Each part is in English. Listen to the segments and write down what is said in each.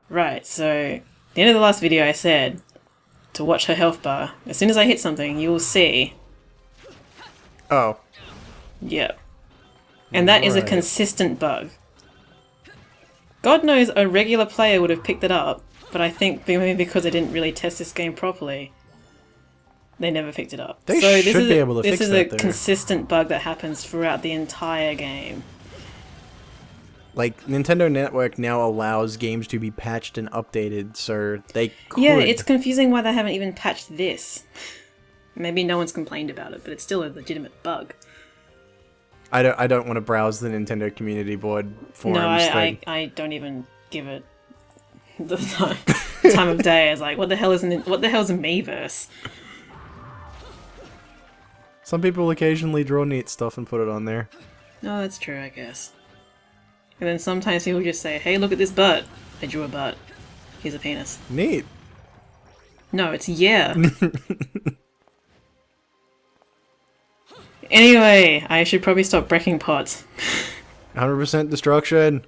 Right, so at the end of the last video I said to watch her health bar. As soon as I hit something, you will see. Oh. Yep. And that is a Right. consistent bug. God knows a regular player would have picked it up, but I think maybe because they didn't really test this game properly, they never picked it up. They so should be able to fix this is that a there. consistent bug that happens throughout the entire game. Like, Nintendo Network now allows games to be patched and updated, so they could... Yeah, it's confusing why they haven't even patched this. Maybe no one's complained about it, but it's still a legitimate bug. I don't want to browse the Nintendo Community Board forums. No, I don't even give it the time of day. It's like, what the hell is a Miiverse? Some people occasionally draw neat stuff and put it on there. No, that's true, I guess. And then sometimes people just say, hey, look at this butt. I drew a butt. Here's a penis. Neat. No, it's yeah. Anyway, I should probably stop breaking pots. 100% destruction.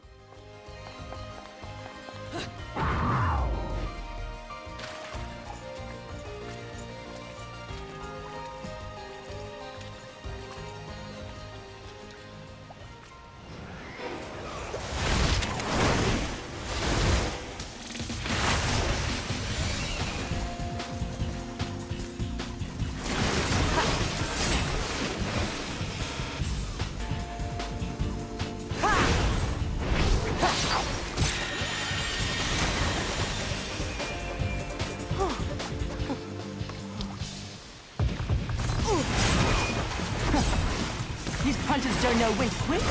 These punches don't know when to quit.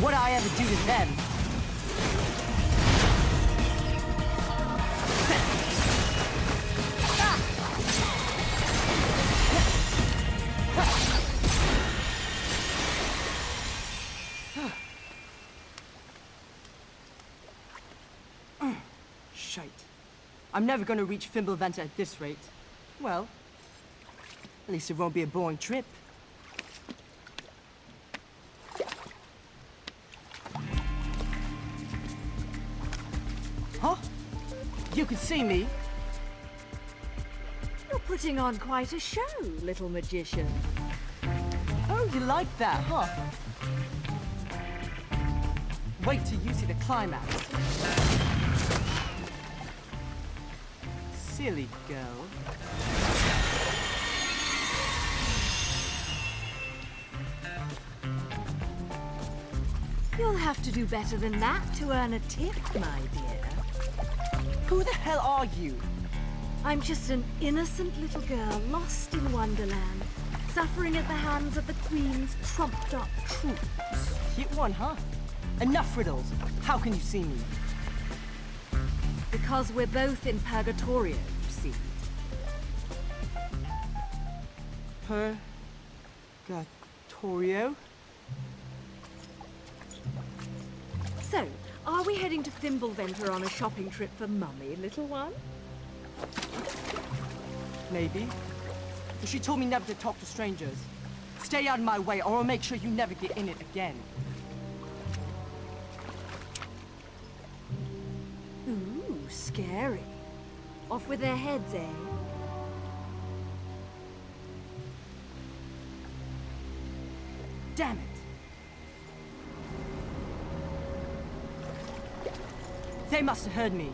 What I ever do to them. Shite. I'm never gonna reach Fimbulventer at this rate. Well, at least it won't be a boring trip. Huh? You can see me. You're putting on quite a show, little magician. Oh, you like that, huh? Wait till you see the climax. Silly girl. You'll have to do better than that to earn a tip, my dear. Who the hell are you? I'm just an innocent little girl lost in Wonderland, suffering at the hands of the Queen's trumped-up troops. Cute one, huh? Enough riddles. How can you see me? Because we're both in Purgatorio, you see. Purgatorio? So, are we heading to Fimbulventer on a shopping trip for Mummy, little one? Maybe. But she told me never to talk to strangers. Stay out of my way or I'll make sure you never get in it again. Ooh, scary. Off with their heads, eh? Damn it. They must have heard me.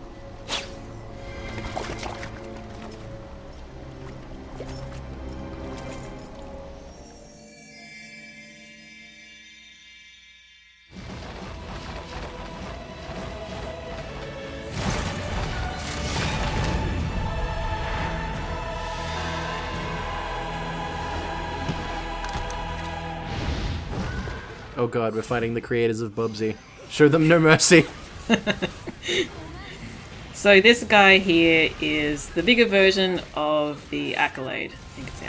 Oh god, we're fighting the creators of Bubsy. Show them no mercy. So this guy here is the bigger version of the Accolade. I think it's the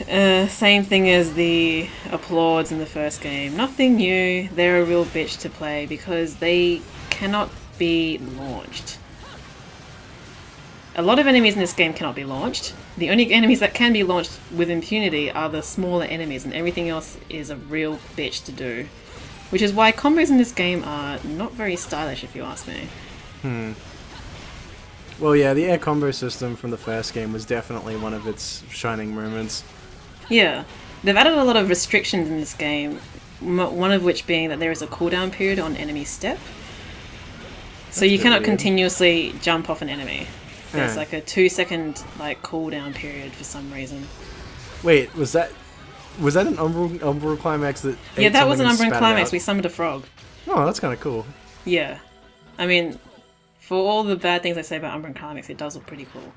Accolade. Same thing as the Applauds in the first game. Nothing new. They're a real bitch to play because they cannot be launched. A lot of enemies in this game cannot be launched. The only enemies that can be launched with impunity are the smaller enemies, and everything else is a real bitch to do. which is why combos in this game are not very stylish, if you ask me. Well, yeah, the air combo system from the first game was definitely one of its shining moments. Yeah, they've added a lot of restrictions in this game, one of which being that there is a cooldown period on enemy step. So you cannot continuously jump off an enemy. There's like a 2-second like cooldown period for some reason. Wait, was that an Umbral climax that? Yeah, that was an Umbran climax. Out? We summoned a frog. Oh, that's kind of cool. Yeah, I mean, for all the bad things I say about Umbran climax, it does look pretty cool.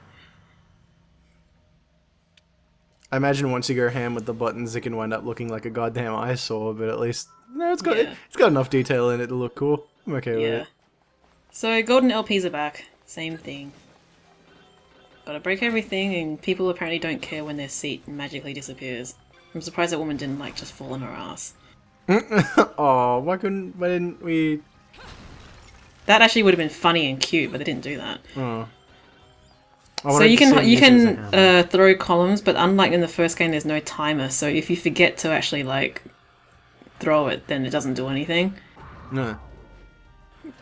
I imagine once you go ham with the buttons, it can wind up looking like a goddamn eyesore. But at least it's got enough detail in it to look cool. I'm okay with it. So golden LPs are back. Same thing. Gotta break everything, and people apparently don't care when their seat magically disappears. I'm surprised that woman didn't like just fall on her ass. Oh, why didn't we? That actually would have been funny and cute, but they didn't do that. Oh. So you can throw columns, but unlike in the first game, there's no timer. So if you forget to actually like throw it, then it doesn't do anything. No.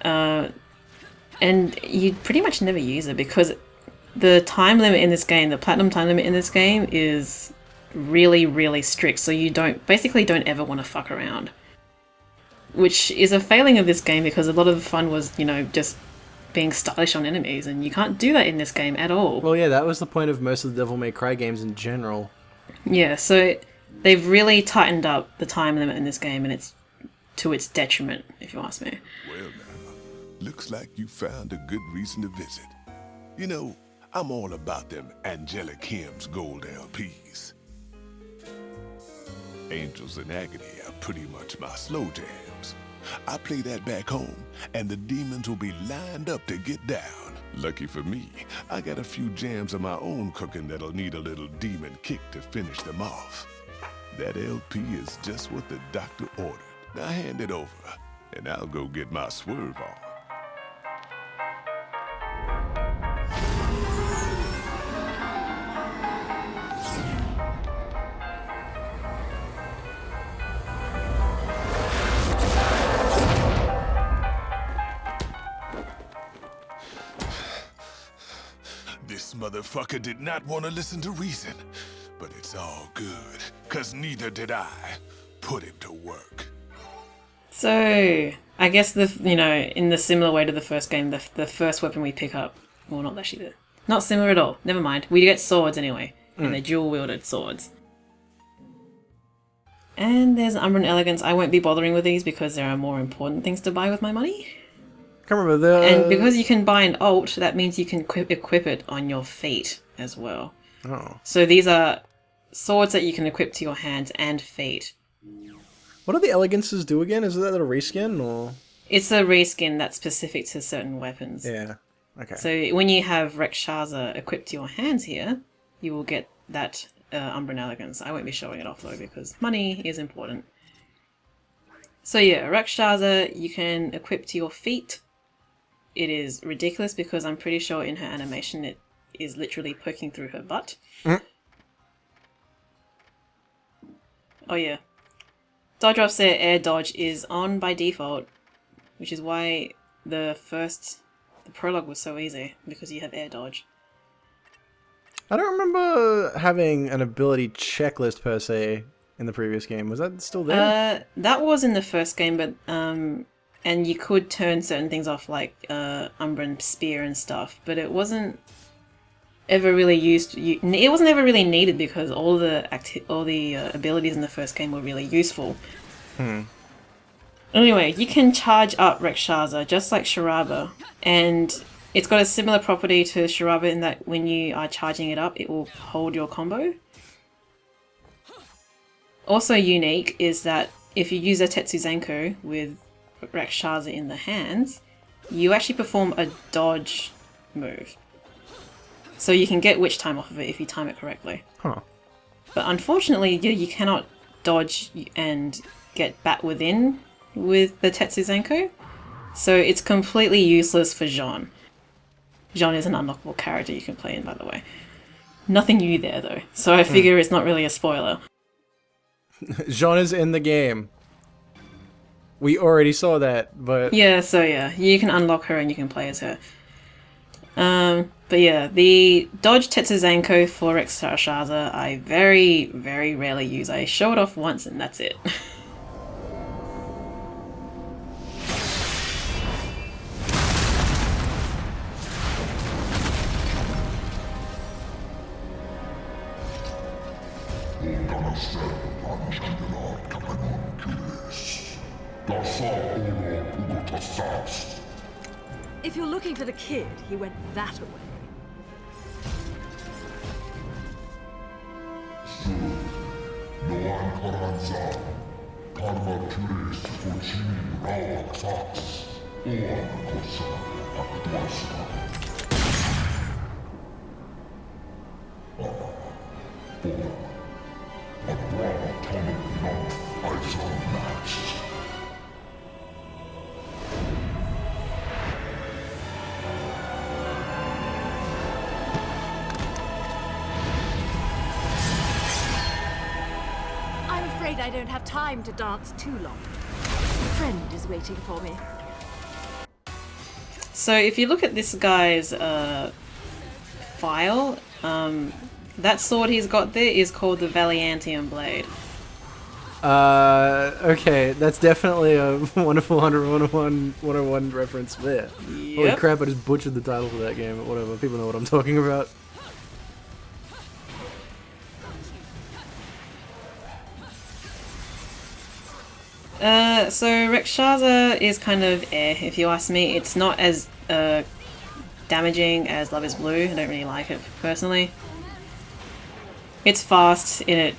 And you pretty much never use it because the time limit in this game, the platinum time limit in this game, is really, really strict. So you don't ever want to fuck around, which is a failing of this game because a lot of the fun was, you know, just being stylish on enemies, and you can't do that in this game at all. Well, yeah, that was the point of most of the Devil May Cry games in general. Yeah, so they've really tightened up the time limit in this game, and it's to its detriment, if you ask me. Well, now, looks like you found a good reason to visit. You know, I'm all about them Angelic Hymns Gold LPs. Angels in Agony are pretty much my slow jams. I play that back home, and the demons will be lined up to get down. Lucky for me, I got a few jams of my own cooking that'll need a little demon kick to finish them off. That LP is just what the doctor ordered. Now hand it over, and I'll go get my swerve on. This motherfucker did not want to listen to reason, but it's all good, 'cause neither did I. Put him to work. So, I guess in the similar way to the first game, the first weapon we pick up, well, not actually, not similar at all. Never mind. We get swords anyway, and they're dual-wielded swords. And there's Umbran Elegance. I won't be bothering with these because there are more important things to buy with my money. Can't remember And because you can buy an alt, that means you can equip it on your feet as well. Oh. So these are swords that you can equip to your hands and feet. What do the elegances do again? Is that a reskin or? It's a reskin that's specific to certain weapons. Yeah. Okay. So when you have Rek'Shaza equipped to your hands here, you will get that Umbran Elegance. I won't be showing it off though because money is important. So yeah, Rek'Shaza you can equip to your feet. It is ridiculous because I'm pretty sure in her animation it is literally poking through her butt. Oh yeah. Dodge offset air dodge is on by default, which is why the prologue was so easy, because you have air dodge. I don't remember having an ability checklist per se in the previous game. Was that still there? That was in the first game, but and you could turn certain things off like Umbran Spear and stuff, but it wasn't ever really used. It wasn't ever really needed because all the abilities in the first game were really useful. Anyway, you can charge up Rek'Shaza just like Sharaba, and it's got a similar property to Sharaba in that when you are charging it up, it will hold your combo. Also unique is that if you use a Tetsuzenko with Rek'Shaza in the hands, you actually perform a dodge move. So you can get witch time off of it if you time it correctly. Huh. But unfortunately, you cannot dodge and get bat within with the Tetsuzenko. So it's completely useless for Jean. Jean is an unlockable character you can play in, by the way. Nothing new there, though. So I figure it's not really a spoiler. Jean is in the game. We already saw that, but Yeah, so yeah, you can unlock her and you can play as her. But yeah, the Dodge Tetsuzanko for Rexxarshaza I very, very rarely use. I show it off once and that's it. If you're looking for the kid, he went that away. I'm afraid I don't have time to dance too long. A friend is waiting for me. So if you look at this guy's file, that sword he's got there is called the Valiantium Blade. okay, that's definitely a wonderful 101 reference there. Holy Yep. crap, I just butchered the title for that game, but whatever, people know what I'm talking about. So Rexxarsha is kind of if you ask me. It's not as damaging as Love is Blue. I don't really like it personally. It's fast and it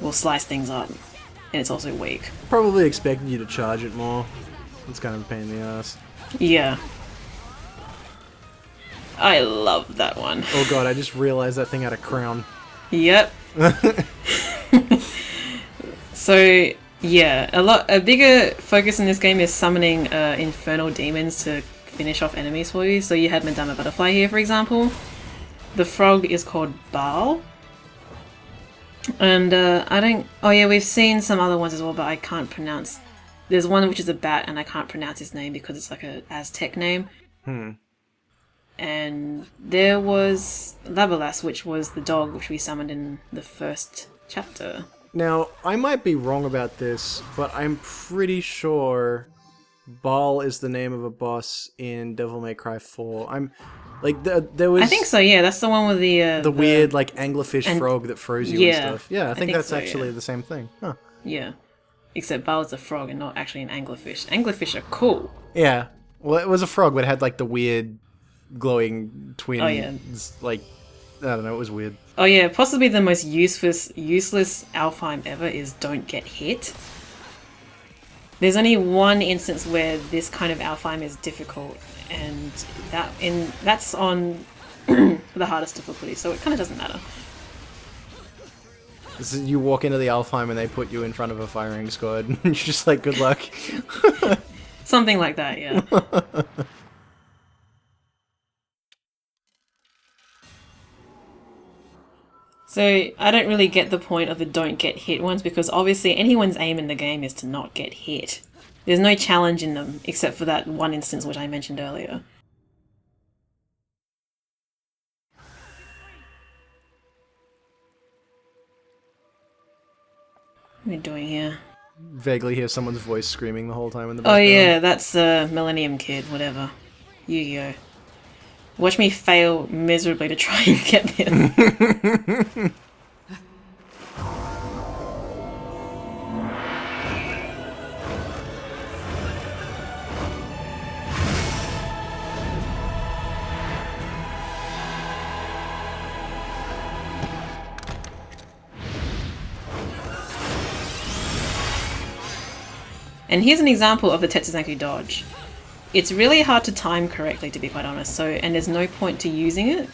will slice things up, and it's also weak. Probably expected you to charge it more. It's kind of a pain in the ass. Yeah. I love that one. Oh god, I just realized that thing had a crown. Yep. So yeah, a bigger focus in this game is summoning infernal demons to finish off enemies for you. So you had Madama Butterfly here, for example. The frog is called Baal. And I don't... Oh yeah, we've seen some other ones as well, but I can't pronounce... There's one which is a bat, and I can't pronounce his name because it's like a Aztec name. And there was Labalas, which was the dog which we summoned in the first chapter. Now, I might be wrong about this, but I'm pretty sure Baal is the name of a boss in Devil May Cry 4. I'm... Like, there was... I think so, yeah. That's the one with the weird, like, anglerfish frog that froze you and stuff. Yeah, I think that's so, actually yeah. the same thing. Huh. Yeah. Except Baal is a frog and not actually an anglerfish. Anglerfish are cool. Yeah. Well, it was a frog, but it had, like, the weird glowing twin... Oh, yeah. Like, I don't know, it was weird. Oh yeah, possibly the most useless Alfheim ever is Don't Get Hit. There's only one instance where this kind of Alfheim is difficult, and that's on the hardest difficulty, so it kind of doesn't matter. This is, you walk into the Alfheim and they put you in front of a firing squad, and you're just like, good luck. Something like that, yeah. So I don't really get the point of the don't get hit ones, because obviously anyone's aim in the game is to not get hit. There's no challenge in them, except for that one instance which I mentioned earlier. What are we doing here? Vaguely hear someone's voice screaming the whole time in the Oh background. yeah, that's Millennium Kid, whatever. Yu-Gi-Oh! Watch me fail miserably to try and get this. And here's an example of the Tetsuzanku dodge. It's really hard to time correctly, to be quite honest, and there's no point to using it.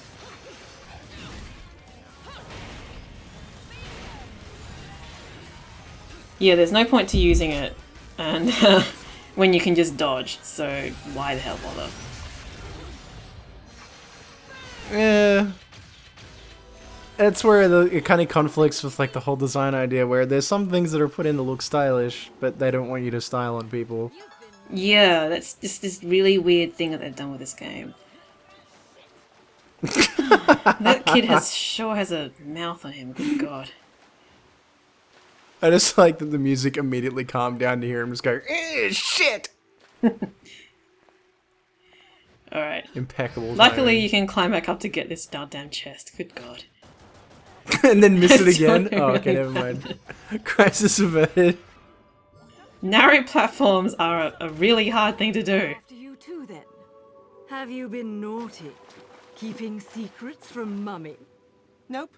Yeah, there's no point to using it, and when you can just dodge, so why the hell bother? Yeah. That's where it kind of conflicts with like the whole design idea, where there's some things that are put in to look stylish, but they don't want you to style on people. Yeah, that's just this really weird thing that they've done with this game. That kid sure has a mouth on him, good god. I just like that the music immediately calmed down to hear him just go, shit! Alright. Impeccable. Luckily timing. you can climb back up to get this goddamn chest, good god. And then miss it It's again? really Oh, okay, never mind. Crisis averted. Narrow platforms are a really hard thing to do. After you too, then. Have you been naughty? Keeping secrets from Mummy? Nope.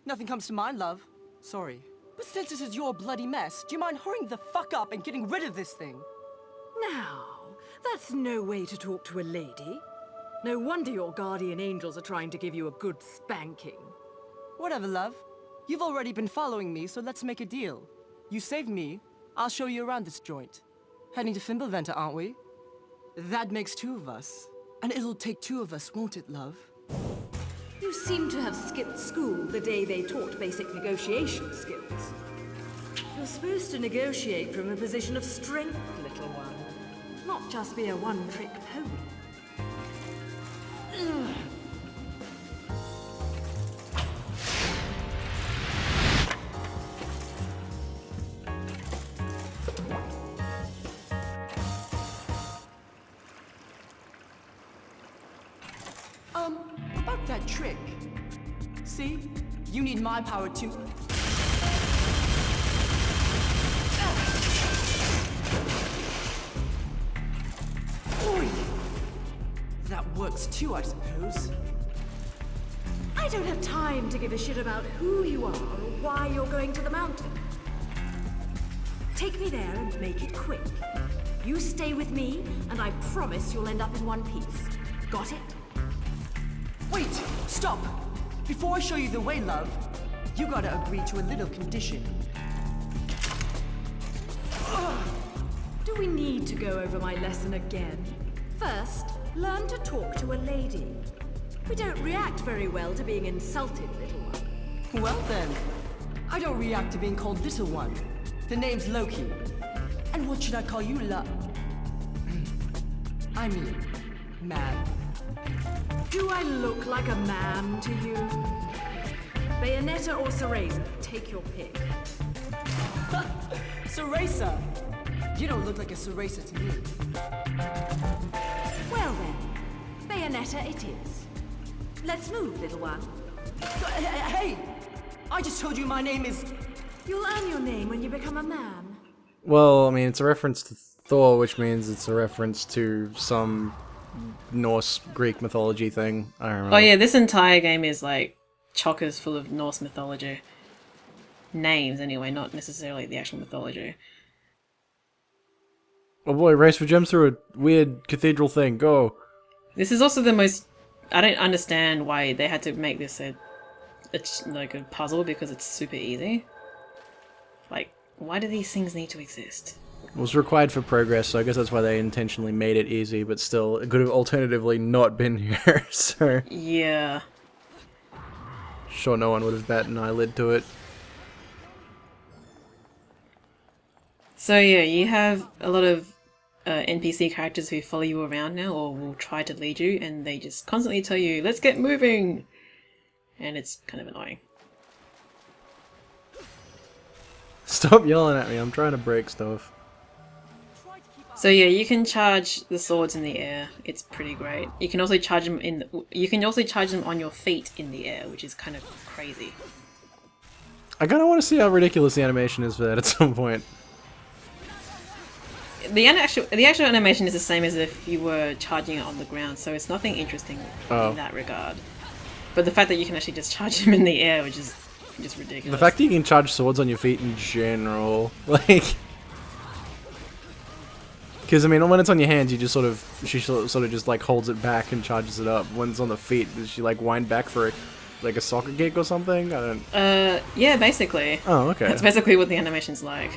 Nothing comes to mind, love. Sorry. But since this is your bloody mess, do you mind hurrying the fuck up and getting rid of this thing? Now, that's no way to talk to a lady. No wonder your guardian angels are trying to give you a good spanking. Whatever, love. You've already been following me, so let's make a deal. You save me, I'll show you around this joint. Heading to Fimbulventa, aren't we? That makes two of us. And it'll take two of us, won't it, love? You seem to have skipped school the day they taught basic negotiation skills. You're supposed to negotiate from a position of strength, little one. Not just be a one-trick pony. About that trick. See? You need my power too. Oi! That works too, I suppose. I don't have time to give a shit about who you are or why you're going to the mountain. Take me there and make it quick. You stay with me, and I promise you'll end up in one piece. Got it? Wait! Stop! Before I show you the way, love, you gotta agree to a little condition. Do we need to go over my lesson again? First, learn to talk to a lady. We don't react very well to being insulted, little one. Well then, I don't react to being called little one. The name's Loki. And what should I call you, I mean, man. Do I look like a man to you? Bayonetta or Cereza? Take your pick. Cereza! You don't look like a Cereza to me. Well then, Bayonetta it is. Let's move, little one. Hey! I just told you my name is... You'll earn your name when you become a man. Well, I mean, it's a reference to Thor, which means it's a reference to some Norse Greek mythology thing. I don't know. Oh yeah, this entire game is like chockers full of Norse mythology. Names anyway, not necessarily the actual mythology. Oh boy, race for gems through a weird cathedral thing. Go. This is also the most... I don't understand why they had to make this like a puzzle, because it's super easy. Like, why do these things need to exist? It was required for progress, so I guess that's why they intentionally made it easy, but still, it could have alternatively not been here, so... Yeah. Sure, no one would have batted an eyelid to it. So yeah, you have a lot of NPC characters who follow you around now, or will try to lead you, and they just constantly tell you, let's get moving! And it's kind of annoying. Stop yelling at me, I'm trying to break stuff. So yeah, you can charge the swords in the air. It's pretty great. You can also charge them you can also charge them on your feet in the air, which is kind of crazy. I kind of want to see how ridiculous the animation is for that at some point. The actual animation is the same as if you were charging it on the ground, so it's nothing interesting in that regard. But the fact that you can actually just charge them in the air, which is just ridiculous. The fact that you can charge swords on your feet in general, like... Because, I mean, when it's on your hands, you just she sort of just, like, holds it back and charges it up. When it's on the feet, does she, like, wind back for, a soccer kick or something? I don't... Yeah, basically. Oh, okay. That's basically what the animation's like.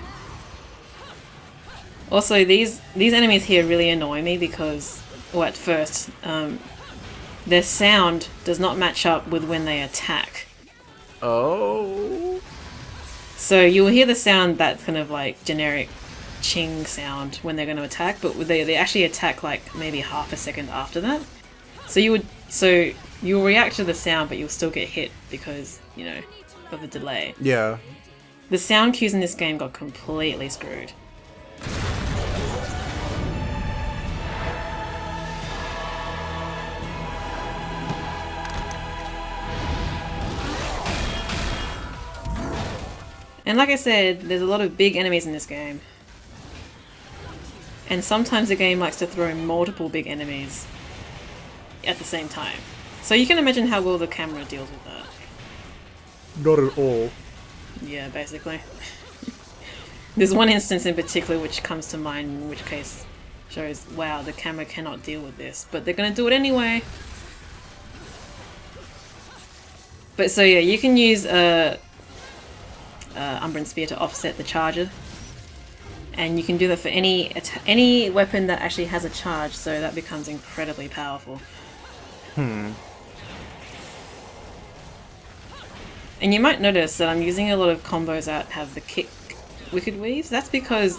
Also, these enemies here really annoy me because, well, at first, their sound does not match up with when they attack. Oh. So you'll hear the sound, that kind of like generic ching sound when they're going to attack, but they actually attack like maybe half a second after that. So you'll react to the sound, but you'll still get hit because, you know, of the delay. Yeah. The sound cues in this game got completely screwed. And like I said, there's a lot of big enemies in this game. And sometimes the game likes to throw multiple big enemies at the same time. So you can imagine how well the camera deals with that. Not at all. Yeah, basically. There's one instance in particular which comes to mind, in which case shows, wow, the camera cannot deal with this, but they're gonna do it anyway. But so yeah, you can use Umbran Spear to offset the charger, and you can do that for any weapon that actually has a charge, so that becomes incredibly powerful. And you might notice that I'm using a lot of combos that have the kick Wicked Weaves. That's because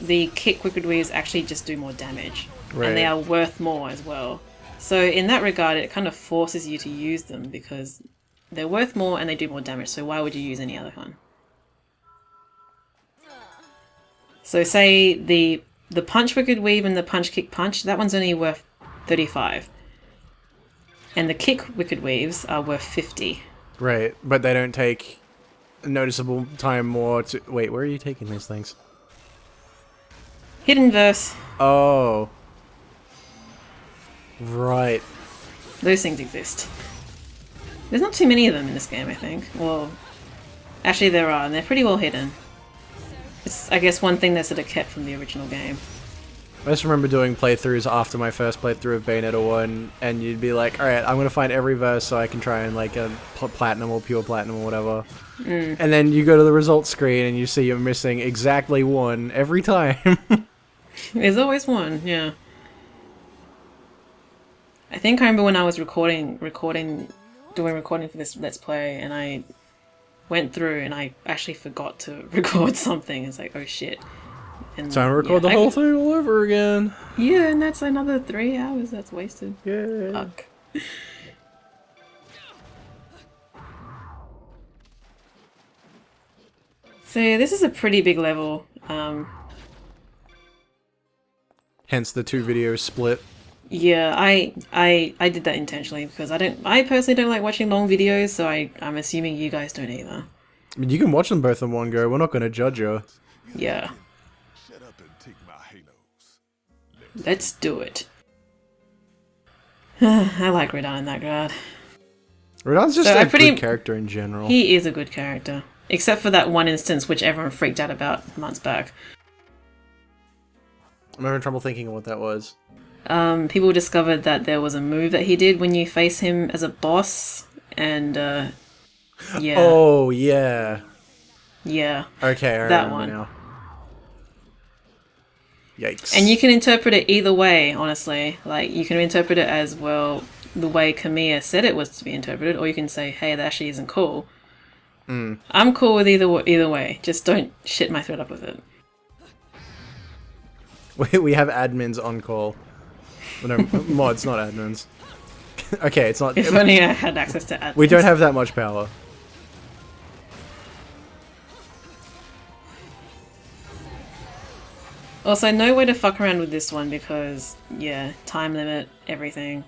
the kick Wicked Weaves actually just do more damage, Right. and they are worth more as well. So in that regard, it kind of forces you to use them because they're worth more and they do more damage, so why would you use any other one? So say the punch Wicked Weave and the punch kick punch, that one's only worth 35. And the kick Wicked Weaves are worth 50. Right, but they don't take a noticeable time more to... Wait, where are you taking these things? Hidden Verse, Oh. Right. those things exist. There's not too many of them in this game, I think. Well, actually there are, and they're pretty well hidden. It's, I guess, one thing that's sort of kept from the original game. I just remember doing playthroughs after my first playthrough of Bayonetta 1, and you'd be like, alright, I'm gonna find every verse so I can try and like a platinum or pure platinum or whatever. And then you go to the results screen and you see you're missing exactly one every time. There's always one, yeah. I think I remember when I was doing recording for this Let's Play, and I went through and I actually forgot to record something. It's like, oh shit. And Time to record the whole thing all over again. Yeah, and that's another 3 hours that's wasted. Yeah. Fuck. So yeah, this is a pretty big level. Hence the 2 videos split. Yeah, I did that intentionally because I personally don't like watching long videos, so I'm assuming you guys don't either. I mean, you can watch them both in one go. We're not going to judge you. Yeah. Shut up and take my halos. Let's do it. I like Radahn in that regard. Radahn's just So a I pretty- good character in general. He is a good character. Except for that one instance which everyone freaked out about months back. I'm having trouble thinking of what that was. People discovered that there was a move that he did when you face him as a boss, and yeah. Oh, yeah. Yeah. Okay, I That remember one. now. Yikes. And you can interpret it either way, honestly. Like, you can interpret it as, well, the way Kamiya said it was to be interpreted, or you can say, hey, that actually isn't cool. I'm cool with either way. Just don't shit my thread up with it. We have admins on call. Well, no, mods, not admins. Okay, it's not... If only I had access to admins. We don't have that much power. Also, no way to fuck around with this one because, yeah, time limit, everything.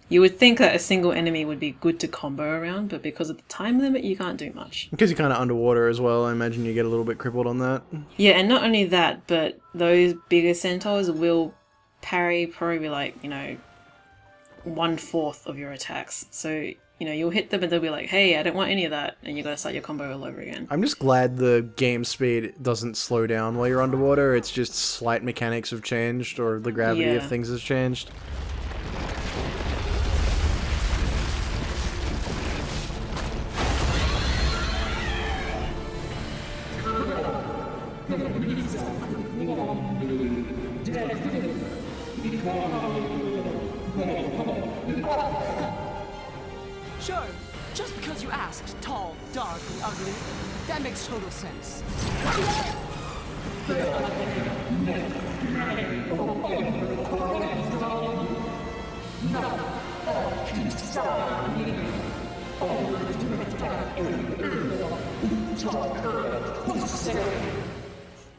You would think that a single enemy would be good to combo around, but because of the time limit, you can't do much. Because you're kind of underwater as well, I imagine you get a little bit crippled on that. Yeah, and not only that, but those bigger centaurs will parry probably like, 1/4 of your attacks. So, you'll hit them and they'll be like, hey, I don't want any of that, and you gotta start your combo all over again. I'm just glad the game speed doesn't slow down while you're underwater. It's just slight mechanics have changed, or the gravity of Yeah. things has changed. Sure. Just because you asked, tall, dark, and ugly, that makes total sense.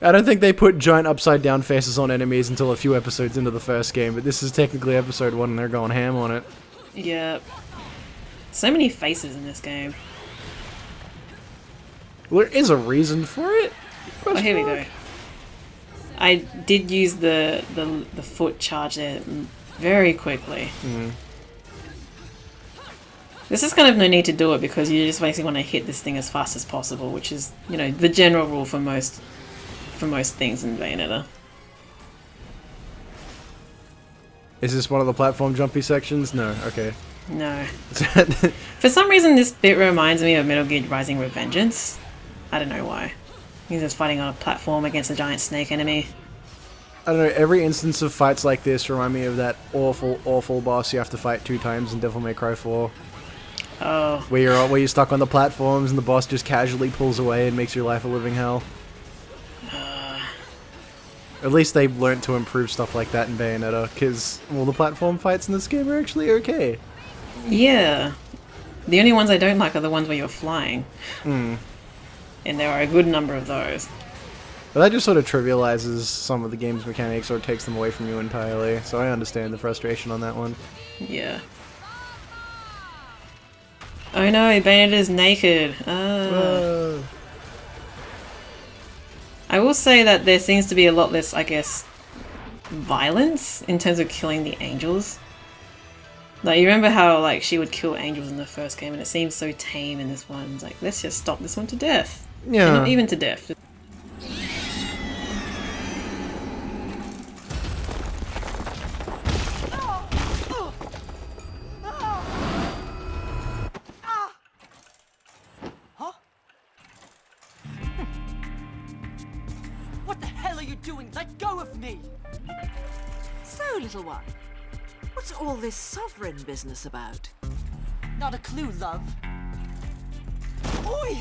I don't think they put giant upside down faces on enemies until a few episodes into the first game, but this is technically episode 1 and they're going ham on it. Yep. So many faces in this game. Well, there is a reason for it. Oh, here we go. I did use the foot charge there very quickly. This is kind of no need to do it because you just basically want to hit this thing as fast as possible, which is, you know, the general rule for most things in Bayonetta. Is this one of the platform jumpy sections? No, okay. No. For some reason this bit reminds me of Metal Gear Rising Revengeance. I don't know why. He's just fighting on a platform against a giant snake enemy. I don't know, every instance of fights like this remind me of that awful, awful boss you have to fight 2 times in Devil May Cry 4. Oh. Where you're stuck on the platforms and the boss just casually pulls away and makes your life a living hell. At least they've learned to improve stuff like that in Bayonetta, because all the platform fights in this game are actually okay. Yeah. The only ones I don't like are the ones where you're flying. And there are a good number of those. But that just sort of trivializes some of the game's mechanics or takes them away from you entirely, so I understand the frustration on that one. Yeah. Oh no, Bayonetta's naked. I will say that there seems to be a lot less, I guess, violence in terms of killing the angels. Like, you remember how, like, she would kill angels in the first game and it seems so tame in this one. It's like, let's just stop this one to death. Yeah. And not even to death. What the hell are you doing? Let go of me! So, little one, what's all this sovereign business about? Not a clue, love. Oi!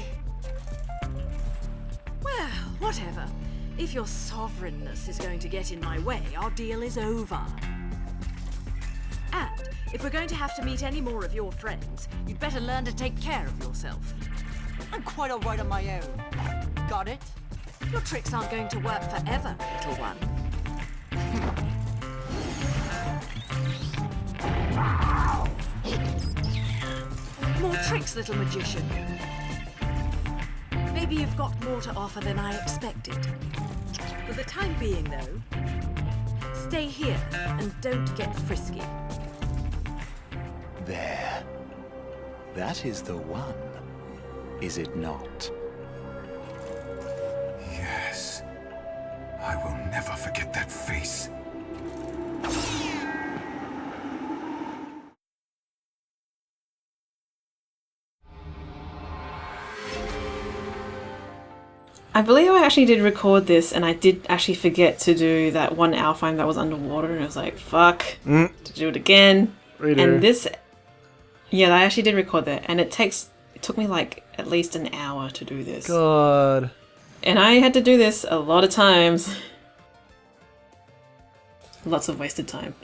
Well, whatever. If your sovereignness is going to get in my way, our deal is over. And if we're going to have to meet any more of your friends, you'd better learn to take care of yourself. I'm quite alright on my own. Got it? Your tricks aren't going to work forever, little one. More tricks, little magician. Maybe you've got more to offer than I expected. For the time being, though, stay here and don't get frisky. There. That is the one, is it not? Yes. I will never forget that face. I believe I actually did record this and I did actually forget to do that one Alfheim that was underwater and I was like, fuck, to do it again. Reader. And this, yeah, I actually did record that and it took me like at least an hour to do this. God. And I had to do this a lot of times. Lots of wasted time.